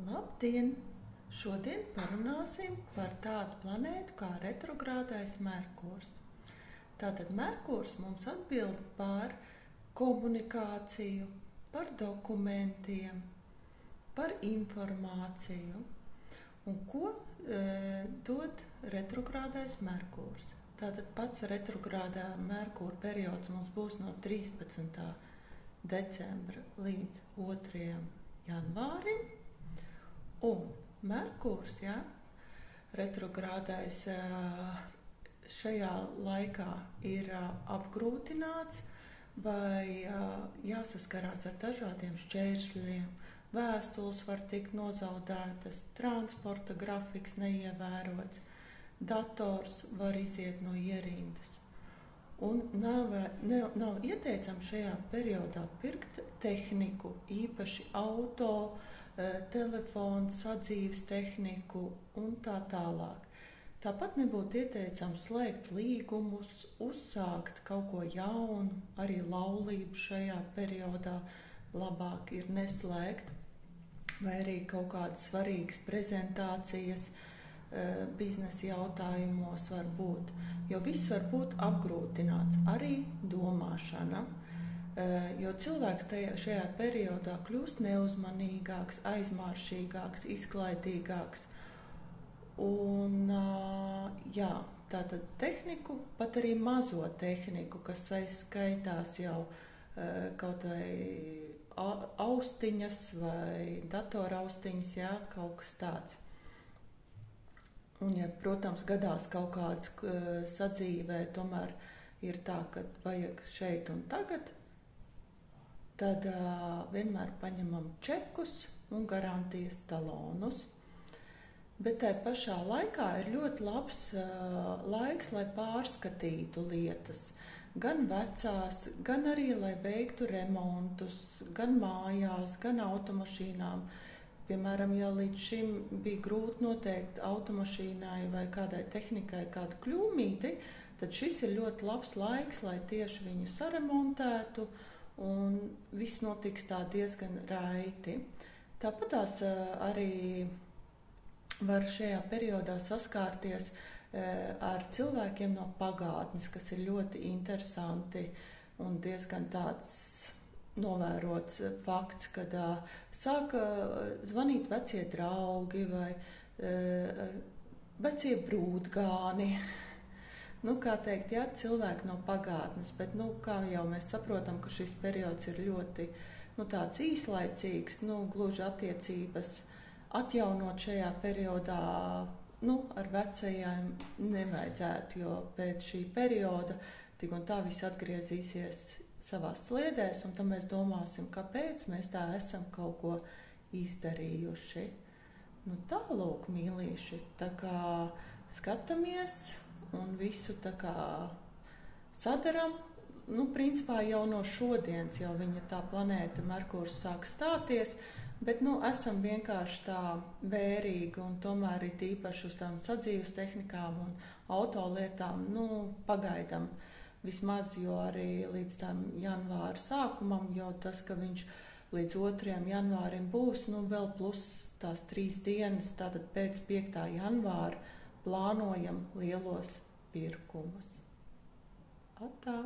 Labdien! Šodien parunāsim par tādu planētu kā retrogrādais Merkurs. Tātad Merkurs mums atbild par komunikāciju, par dokumentiem, par informāciju. Un ko dod retrogrādais Merkurs? Tātad pats retrogrādā Merkura periods mums būs no 13. decembra līdz 2. janvārim. Un Merkurs, retrogrādais šajā laikā ir apgrūtināts vai jāsaskarās ar dažādiem šķērsļiem. Vēstules var tikt nozaudētas, transporta grafiks neievērots, dators var iziet no ierindas. Un nav ieteicams šajā periodā pirkt tehniku, īpaši auto, telefonu, sadzīves tehniku un tā tālāk. Tāpat nebūtu ieteicams slēgt līgumus, uzsākt kaut ko jaunu, arī laulību šajā periodā labāk ir neslēgt, vai arī kaut kādas svarīgas prezentācijas biznesa jautājumos var būt, jo viss var būt apgrūtināts, arī domāšana. Jo cilvēks šajā periodā kļūst neuzmanīgāks, aizmāršīgāks, izklaidīgāks. Un, tātad tehniku, pat arī mazo tehniku, kas skaitās jau kaut vai austiņas vai datora austiņas, kaut kas tāds. Un, protams, gadās kaut kāds sadzīvē, tomēr ir tā, ka vajag šeit un tagad, tad vienmēr paņemam čekus un garantijas talonus. Bet tai pašā laikā ir ļoti labs laiks, lai pārskatītu lietas. Gan vecās, gan arī, lai veiktu remontus, gan mājās, gan automašīnām. Piemēram, ja līdz šim bija grūti noteikt automašīnai vai kādai tehnikai kādu kļūmīti, tad šis ir ļoti labs laiks, lai tieši viņu saremontētu un viss notiks tā diezgan raiti. Tāpatās arī var šajā periodā saskārties ar cilvēkiem no pagātnes, kas ir ļoti interesanti un diezgan tāds novērots fakts, kad sāka zvanīt vecie draugi vai vecie brūtgāni. Kā teikt, cilvēki no pagātnes, bet kā jau mēs saprotam, ka šis periods ir ļoti tāds īslaicīgs, gluži attiecības atjaunot šajā periodā ar vecajiem nevajadzētu, jo pēc šī perioda tik un tā viss atgriezīsies savās sliedēs, un tad mēs domāsim, kāpēc mēs tā esam kaut ko izdarījuši. Tālūk, mīlīši, tā kā skatāmies un visu tā kā sadaram, principā jau no šodienas jau viņa tā planēta Merkurs sāk stāties, bet esam vienkārši tā vērīgi un tomēr ir īpaši uz tām sadzīves tehnikām un autolietām, pagaidam vismaz, jo arī līdz tam janvāra sākumam, jo tas, ka viņš līdz 2. janvārim būs, vēl plus tās 3 dienas, tātad pēc 5. janvāra plānojam lielos pirkumus. Atā!